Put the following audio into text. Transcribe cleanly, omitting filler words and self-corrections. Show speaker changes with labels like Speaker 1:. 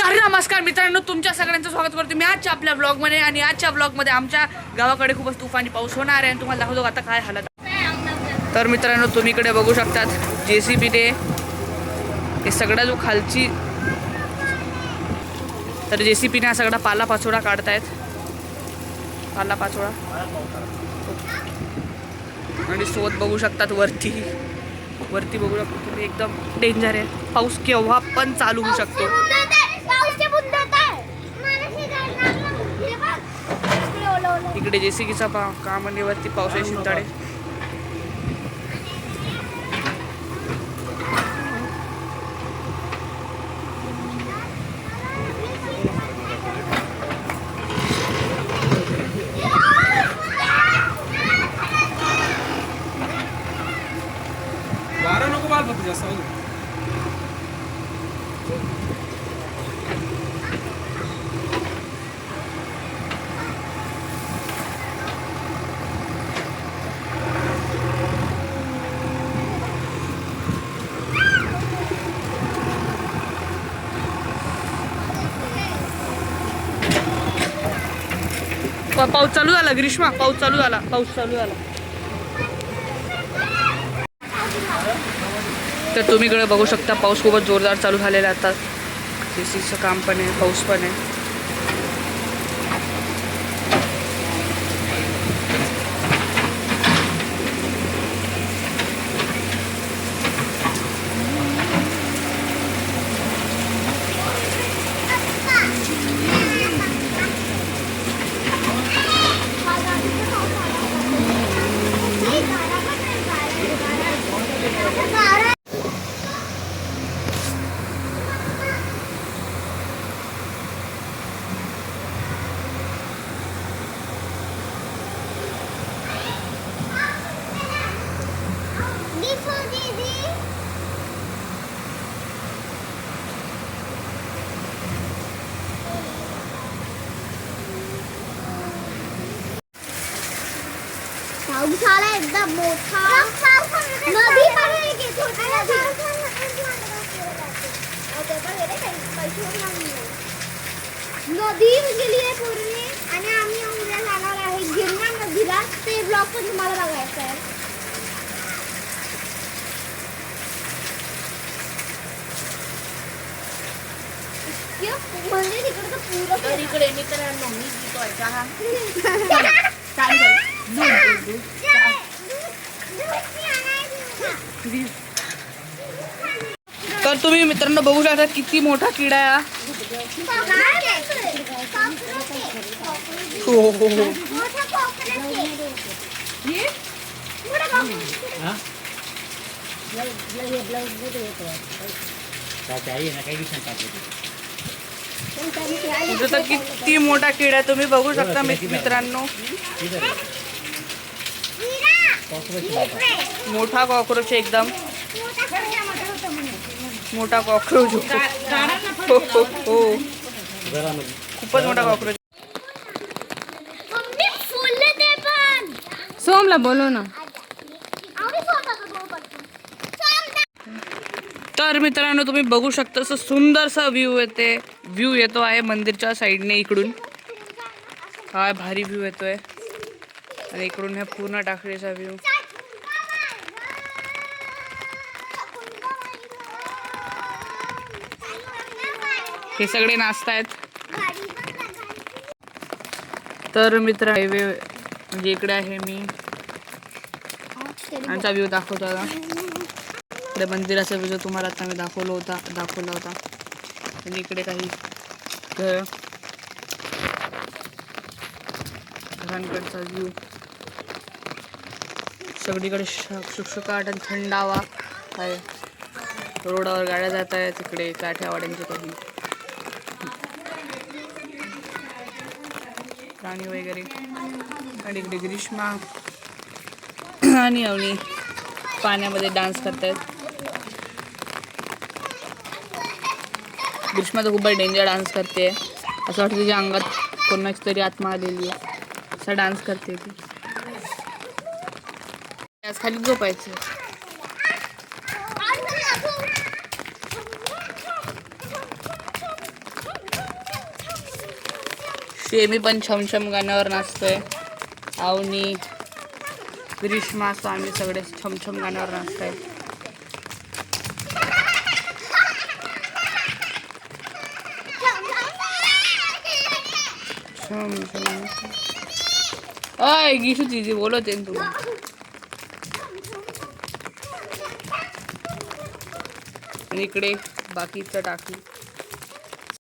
Speaker 1: तर नमस्कार मित्रांनो, तुमच्या सगळ्यांचं स्वागत करतो मी आजच्या आपल्या ब्लॉगमध्ये. आणि आजच्या ब्लॉगमध्ये आमच्या गावाकडे खूपच तुफानी पाऊस होणार आहे आणि तुम्हाला दाखवतो आता काय हालत. तर मित्रांनो, तुम्ही इकडे बघू शकतात JCBने हे सगळा जो खालची, तर JCBने हा सगळा पालापाचोळा काढतायत, पालापाचोळा. आणि सोबत बघू शकतात वरती बघू शकतो तुम्ही, एकदम डेंजर आहे. पाऊस केव्हा पण चालू होऊ शकतो. इकडे JCBचा काम आणि वरती पावसाचे शिंताडे.
Speaker 2: वारा नको बाल फक्त जास्त
Speaker 1: पाऊस चालू झाला. ग्रीष्मा, पाऊस चालू झाला. तर तुम्ही इकडे बघू शकता पाऊस खूपच जोरदार चालू झालेला आता. JCBचं काम पण आहे, पाऊस पण आहे.
Speaker 3: पाऊस आला एकदम मोठा. नदी पण आहे की छोटी नदी. नदी गेली आहे पूर्ण आणि आम्ही उद्या जाणार आहे गिरणार नदीला. ते ब्लॉग पण तुम्हाला बघायचं आहे. म्हणजे तिकडे तर पुरं
Speaker 1: इकडे मित्रांनो मी जितोय चहा. तर तुम्ही मित्रांनो बघू शकता किती मोठा किडा आहे. तर किती मोठा किडा आहे तुम्ही बघू शकता मित्रांनो. मोठा कॉक्रोच, एकदम मोठा कॉक्रोच. हो, खूपच मोठा कॉक्रोच.
Speaker 4: सोमला बोलव ना.
Speaker 1: तर मित्रांनो तुम्ही बघू शकता असं सुंदरसा व्ह्यू येतो आहे मंदिरच्या साईडने. इकडून काय भारी व्ह्यू येतोय आणि इकडून ह्या पूर्ण टाकळीचा व्ह्यू. हे सगळे नाचतायत. तर मित्र हायवे म्हणजे इकडे आहे मी, आमचा व्ह्यू दाखवतो आता. इकडे मंदिराचा व्ह्यू तुम्हाला आता मी दाखवला होता. आणि इकडे काही घरांकडचा व्ह्यू. सगळीकडे शुकशुकाट आणि थंडावा आहे. रोडावर गाड्या जात आहेत. तिकडे काठ्यावाड्यांचे काही प्राणी वगैरे. आणि इकडे ग्रीष्मा आणि अवनी पाण्यामध्ये डान्स करतायत. ग्रीष्मा तर खूपच डेंजर डान्स करते. असं वाटतं तिच्या अंगात कोणाची तरी आत्मा आलेली आहे. असा डान्स करते ती. आज खाली झोपायचं. शेमी पण छमछम गाण्यावर नाचतोय. अवनी, ग्रीष्मा, असतो आम्ही सगळे छमछम गाण्यावर नाचतोय. अय गिशू तिची बोलत आहे तुला. आणि इकडे बाकीचं टाकी